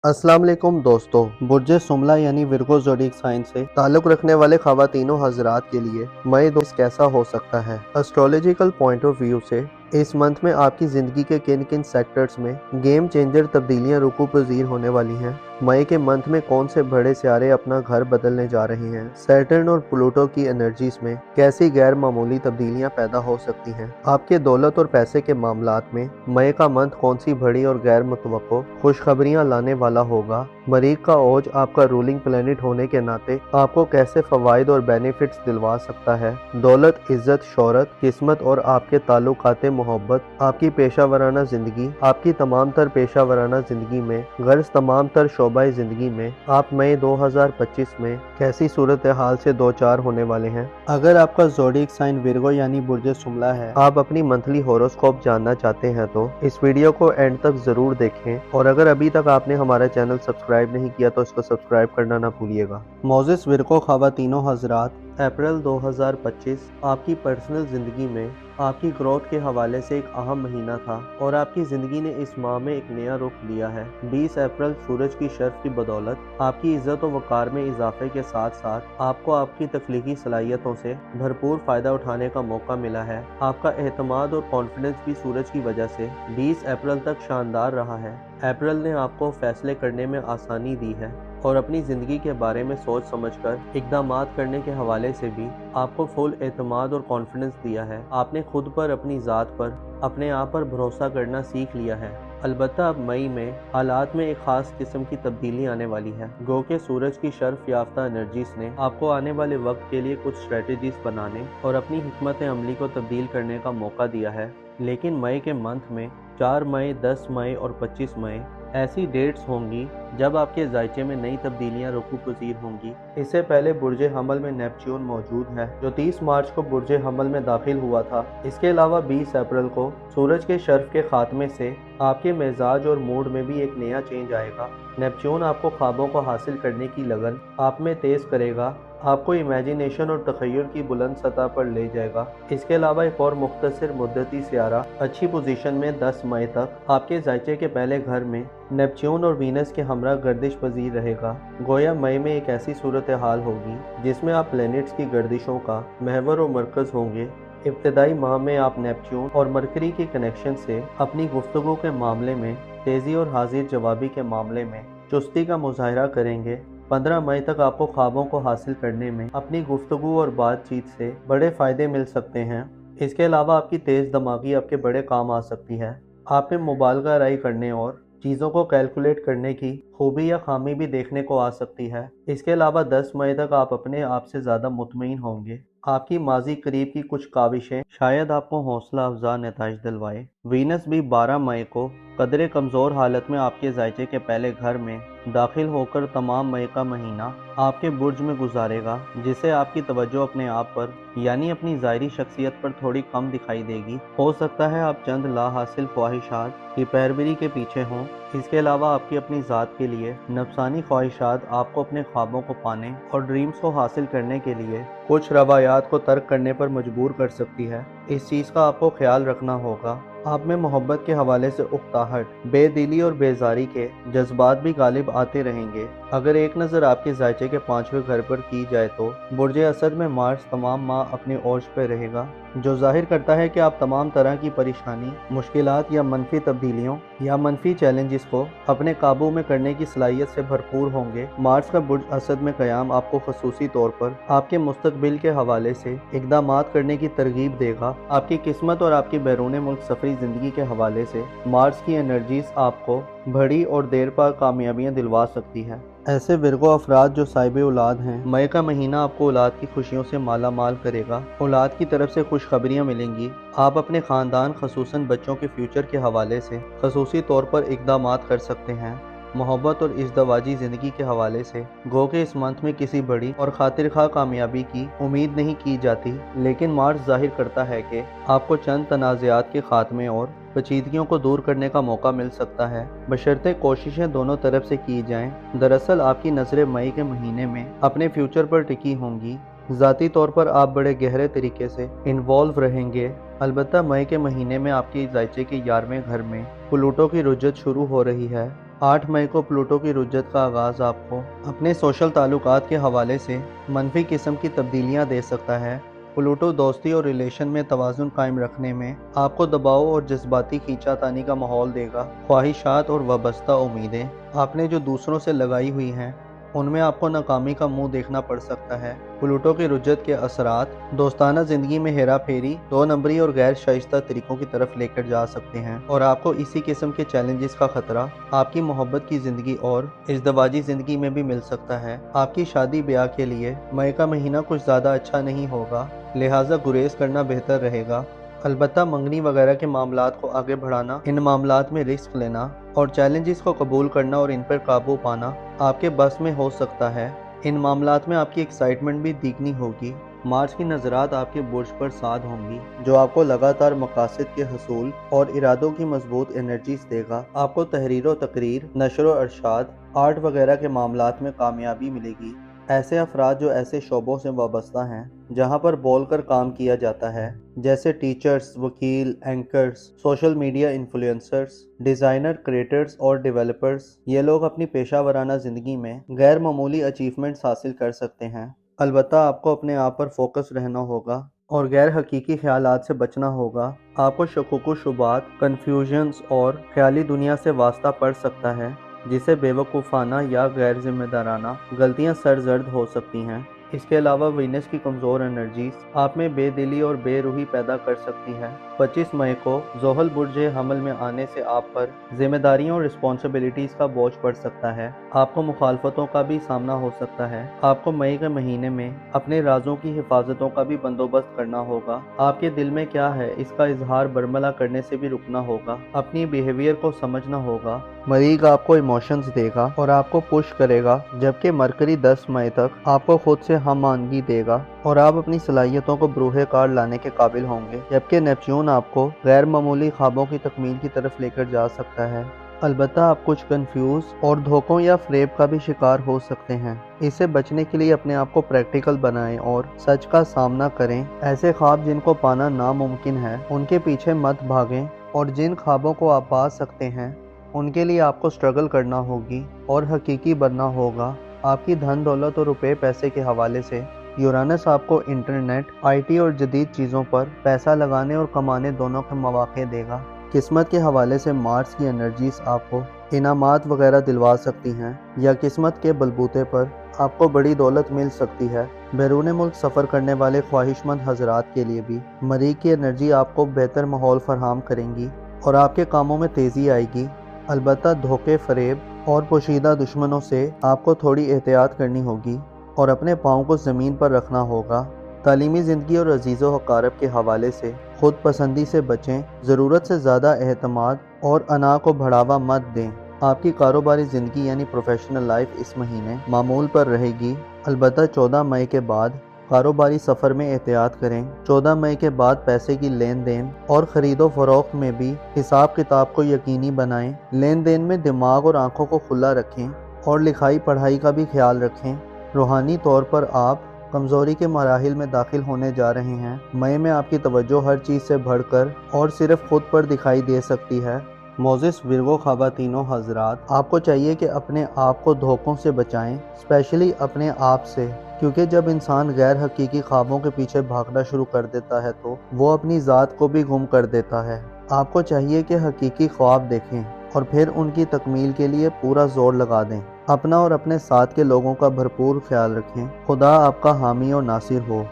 अस्सलाम वालेकुम दोस्तों, बुर्ज सुमला यानी विर्गो ज़ोडिएक साइन से ताल्लुक़ रखने वाले ख़वातीनो हज़रात के लिए मई 20 कैसा हो सकता है। एस्ट्रोलॉजिकल पॉइंट ऑफ व्यू से इस मंथ में आपकी ज़िंदगी के किन किन सेक्टर्स में गेम चेंजर तब्दीलियाँ रुकू पज़ीर होने वाली हैं। मई के मंथ में कौन से बड़े सितारे अपना घर बदलने जा रहे हैं। सैटर्न और प्लूटो की एनर्जीज में कैसी गैर मामूली तब्दीलियां पैदा हो सकती हैं। आपके दौलत और पैसे के मामलात में मई का मंथ कौन सी बड़ी और गैर मुतवक्को खुशखबरियां लाने वाला होगा। मरीख का ओज आपका रूलिंग प्लैनेट होने के नाते आपको कैसे फवाइद और बेनिफिट्स दिलवा सकता है। दौलत, इज्जत, शोहरत, किस्मत और आपके ताल्लुकात मोहब्बत, आपकी पेशा वराना जिंदगी, आपकी तमाम तर पेशा वराना जिंदगी में गर्ज तमाम तर शोबाई जिंदगी में आप मई 2025 में कैसी सूरत हाल से दो चार होने वाले हैं। अगर आपका ज़ोडिएक साइन विर्गो यानी बुर्ज सुमला है, आप अपनी मंथली होरोस्कोप जानना चाहते हैं तो इस वीडियो को एंड तक जरूर देखें। और अगर अभी तक आपने हमारा चैनल सब्सक्राइब नहीं किया तो इसको सब्सक्राइब करना ना भूलिएगा। मोजिस विर्गो ख़वातीनो हज़रात, अप्रैल 2025 आपकी पर्सनल ज़िंदगी में आपकी ग्रोथ के हवाले से एक अहम महीना था और आपकी ज़िंदगी ने इस माह में एक नया रुख लिया है। 20 अप्रैल सूरज की शर्फ की बदौलत आपकी इज़्ज़त और वक़ार में इजाफे के साथ साथ आपको आपकी तख्लीकी सलाहियतों से भरपूर फ़ायदा उठाने का मौका मिला है। आपका एतमाद और कॉन्फिडेंस भी सूरज की वजह से 20 अप्रैल तक शानदार रहा है। अप्रैल ने आपको फैसले करने में आसानी दी है और अपनी ज़िंदगी के बारे में सोच समझकर इक़दामात करने के हवाले से भी आपको फुल एतमाद और कॉन्फिडेंस दिया है। आपने खुद पर, अपनी ज़ात पर, अपने आप पर भरोसा करना सीख लिया है। अलबत्ता अब मई में हालात में एक ख़ास किस्म की तब्दीली आने वाली है। गो के सूरज की शर्फ याफ्ता एनर्जीज ने आपको आने वाले वक्त के लिए कुछ स्ट्रेटजीज बनाने और अपनी हिकमत अमली को तब्दील करने का मौका दिया है। लेकिन मई के मंथ में 4 मई, 10 मई और 25 मई ऐसी डेट्स होंगी जब आपके जायचे में नई तब्दीलियां रुकू पज़ीर होंगी। इससे पहले बुर्ज हमल में नेपच्यून मौजूद है जो 30 मार्च को बुर्ज हमल में दाखिल हुआ था। इसके अलावा 20 अप्रैल को सूरज के शर्फ के खात्मे से आपके मिजाज और मूड में भी एक नया चेंज आएगा। नेपच्यून आपको ख्वाबों को हासिल करने की लगन आप में तेज़ करेगा, आपको इमेजिनेशन और तखय्युल की बुलंद सतह पर ले जाएगा। इसके अलावा एक और मुख्तसर मुद्दती सियारा अच्छी पोजीशन में 10 मई तक आपके जायचे के पहले घर में नेपच्यून और वीनस के हमरा गर्दिश पजीर रहेगा। गोया मई में एक ऐसी सूरत हाल होगी जिसमें आप प्लैनेट्स की गर्दिशों का महवर और मरकज़ होंगे। इब्तदाई माह में आप नेपच्यून और मरकरी के कनेक्शन से अपनी गुफ्तगू के मामले में तेज़ी और हाजिर जवाबी के मामले में चुस्ती का मुजाहरा करेंगे। 15 मई तक आपको ख्वाबों को हासिल करने में अपनी गुफ्तगू और बातचीत से बड़े फ़ायदे मिल सकते हैं। इसके अलावा आपकी तेज़ दिमागी आपके बड़े काम आ सकती है। आप में मुबालगा राय करने और चीज़ों को कैलकुलेट करने की खूबी या खामी भी देखने को आ सकती है। इसके अलावा 10 मई तक आप अपने आप से ज़्यादा मुतमईन होंगे। आपकी माजी करीब की कुछ काविशें शायद आपको हौसला अफजा नताइज दिलवाए। वीनस भी 12 मई को कदरे कमज़ोर हालत में आपके जायचे के पहले घर में दाखिल होकर तमाम मई का महीना आपके बुर्ज में गुजारेगा, जिससे आपकी तवज्जो अपने आप पर यानी अपनी ज़ाहिरी शख्सियत पर थोड़ी कम दिखाई देगी। हो सकता है आप चंद ला हासिल ख्वाहिशात की पैरवी के पीछे हों। इसके अलावा आपकी अपनी ज़ात के लिए नफसानी ख्वाहिशात आपको अपने ख्वाबों को पाने और ड्रीम्स को हासिल करने के लिए कुछ रवायात को तर्क करने पर मजबूर कर सकती है। इस चीज़ का आपको ख्याल रखना होगा। आप में मोहब्बत के हवाले से उकताहट, बेदिली और बेजारी के जज्बात भी गालिब आते रहेंगे। अगर एक नज़र आपके जायचे के 5वें घर पर की जाए तो बुर्ज असद में मार्स तमाम माह अपने ओज पर रहेगा, जो जाहिर करता है कि आप तमाम तरह की परेशानी, मुश्किलात या मनफी तब्दीलियों या मनफी चैलेंजेस को अपने काबू में करने की सलाहियत से भरपूर होंगे। मार्स का बुर्ज असद में क़याम आपको खसूसी तौर पर आपके मुस्तकबिल के हवाले से इक़दामात करने की तरगीब देगा। आपकी किस्मत और आपकी बैरून मुल्क सफरी ज़िंदगी के हवाले से मार्स की एनर्जीज आपको बड़ी और देर पा कामयाबियाँ दिलवा सकती है। ऐसे विर्गो अफराद जो साहिब औलाद हैं, मई का महीना आपको औलाद की खुशियों से माला माल करेगा। औलाद की तरफ से खुशखबरियाँ मिलेंगी। आप अपने ख़ानदान खसूसन बच्चों के फ्यूचर के हवाले से खसूसी तौर पर इक़दामात कर सकते हैं। मोहब्बत और इज़्दवाजी ज़िंदगी के हवाले से गो के इस मंथ में किसी बड़ी और खातिर खा कामयाबी की उम्मीद नहीं की जाती, लेकिन मार्च ज़ाहिर करता है कि आपको चंद तनाज़ात के खात्मे और पेचीदगियों को दूर करने का मौका मिल सकता है, बशर्ते कोशिशें दोनों तरफ से की जाएं। दरअसल आपकी नज़रें मई के महीने में अपने फ्यूचर पर टिकी होंगी। ज़ाती तौर पर आप बड़े गहरे तरीके से इन्वॉल्व रहेंगे। अलबत्ता मई के महीने में आपके जायचे के 11वें घर में प्लूटो की रुजत शुरू हो रही है। 8 मई को प्लूटो की रुज्जत का आगाज़ आपको अपने सोशल ताल्लुकात के हवाले से मनफी किस्म की तब्दीलियां दे सकता है। प्लूटो दोस्ती और रिलेशन में तवाज़ुन कायम रखने में आपको दबाव और जज्बाती खींचातानी का माहौल देगा। ख्वाहिशात और वाबस्ता उम्मीदें आपने जो दूसरों से लगाई हुई हैं उनमें आपको नाकामी का मुंह देखना पड़ सकता है। प्लूटो की रुज्जत के असरात दोस्ताना ज़िंदगी में हेरा फेरी, 2 नंबरी और गैर शाइस्ता तरीकों की तरफ लेकर जा सकते हैं और आपको इसी किस्म के चैलेंजेस का खतरा आपकी मोहब्बत की ज़िंदगी और इज़्दवाजी ज़िंदगी में भी मिल सकता है। आपकी शादी ब्याह के लिए मई का महीना कुछ ज़्यादा अच्छा नहीं होगा, लिहाजा गुरेज करना बेहतर रहेगा। अलबत्ता मंगनी वगैरह के मामलात को आगे बढ़ाना, इन मामलात में रिस्क लेना और चैलेंजेस को कबूल करना और इन पर काबू पाना आपके बस में हो सकता है। इन मामलात में आपकी एक्साइटमेंट भी दिखनी होगी। मार्च की नज़रात आपके बुर्ज पर साध होंगी जो आपको लगातार मकासद के हसूल और इरादों की मजबूत एनर्जीज देगा। आपको तहरीर व तकरीर, नशर व अरशाद, आर्ट वगैरह के मामलात में कामयाबी मिलेगी। ऐसे अफराद जो ऐसे शोबों से वाबस्ता हैं जहां पर बोलकर काम किया जाता है, जैसे टीचर्स, वकील, anchors, social media influencers, designer, creators और डेवलपर्स, ये लोग अपनी पेशा वराना ज़िंदगी में गैर मामूली अचीवमेंट्स हासिल कर सकते हैं। अलबत्ता आपको अपने आप पर फोकस रहना होगा और गैर हकीकी ख्यालात से बचना होगा। आपको शकुक शुबात, कन्फ्यूजन्स और ख्याली दुनिया से वास्ता पड़ सकता है जिसे बेवकूफ़ाना या गैर जिम्मेदाराना गलतियां सरजर्द हो सकती हैं। इसके अलावा वीनस की कमज़ोर एनर्जीज आप में बेदिली और बेरूही पैदा कर सकती हैं। 25 मई को ज़ोहल बुर्ज हमल में आने से आप पर जिम्मेदारियों और रिस्पॉन्सिबिलिटीज़ का बोझ पड़ सकता है। आपको मुखालफतों का भी सामना हो सकता है। आपको मई के महीने में अपने राजों की हिफाजतों का भी बंदोबस्त करना होगा। आपके दिल में क्या है इसका इजहार बरमला करने से भी रुकना होगा। अपनी बिहेवियर को समझना होगा। मरीज आपको इमोशंस देगा और आपको पुश करेगा, जबकि मरकरी 10 मई तक आपको खुद से हमआनगी देगा और आप अपनी सलाहियतों को बरूहे कार लाने के काबिल होंगे, जबकि नेपच्यून आपको गैर मामूली ख्वाबों की तकमील की तरफ लेकर जा सकता है। अलबत्ता आप कुछ कंफ्यूज और धोखों या फ्रेब का भी शिकार हो सकते हैं। इससे बचने के लिए अपने आप को प्रैक्टिकल बनाएं और सच का सामना करें। ऐसे ख्वाब जिनको पाना नामुमकिन है उनके पीछे मत भागें और जिन ख्वाबों को आप पा सकते हैं उनके लिए आपको स्ट्रगल करना होगी और हकीकी बनना होगा। आपकी धन दौलत और रुपए पैसे के हवाले से यूरानस आपको इंटरनेट, आईटी और जदीद चीज़ों पर पैसा लगाने और कमाने दोनों के मौके देगा। किस्मत के हवाले से मार्स की एनर्जीज आपको इनामात वगैरह दिलवा सकती हैं या किस्मत के बलबूते पर आपको बड़ी दौलत मिल सकती है। बैरून मुल्क सफ़र करने वाले ख्वाहिशमंद हजरात के लिए भी मरीख की एनर्जी आपको बेहतर माहौल फराहम करेंगी और आपके कामों में तेज़ी आएगी। अलबत्ता धोखे, फरेब और पोशीदा दुश्मनों से आपको थोड़ी एहतियात करनी होगी और अपने पाँव को ज़मीन पर रखना होगा। तालीमी ज़िंदगी और अजीज़ो हकारब के हवाले से खुद पसंदी से बचें। ज़रूरत से ज़्यादा एहतमाद और अना को बढ़ावा मत दें। आपकी कारोबारी ज़िंदगी यानी प्रोफेशनल लाइफ इस महीने मामूल पर रहेगी। अलबत्ता 14 मई के बाद कारोबारी सफ़र में एहतियात करें। 14 मई के बाद पैसे की लेन देन और ख़रीदो फरोख्त में भी हिसाब किताब को यकीनी बनाएं। लेन देन में दिमाग और आंखों को खुला रखें और लिखाई पढ़ाई का भी ख्याल रखें। रूहानी तौर पर आप कमज़ोरी के मराहिल में दाखिल होने जा रहे हैं। मई में आपकी तवज्जो हर चीज़ से बढ़कर और सिर्फ खुद पर दिखाई दे सकती है। मोजिस विर्गो ख़वातीनों हज़रात, आपको चाहिए कि अपने आप को धोखों से बचाएं, स्पेशली अपने आप से, क्योंकि जब इंसान गैर हकीकी ख्वाबों के पीछे भागना शुरू कर देता है तो वो अपनी ज़ात को भी गुम कर देता है। आपको चाहिए कि हकीकी ख्वाब देखें और फिर उनकी तकमील के लिए पूरा जोर लगा दें। अपना और अपने साथ के लोगों का भरपूर ख्याल रखें। खुदा आपका हामी और नासिर हो।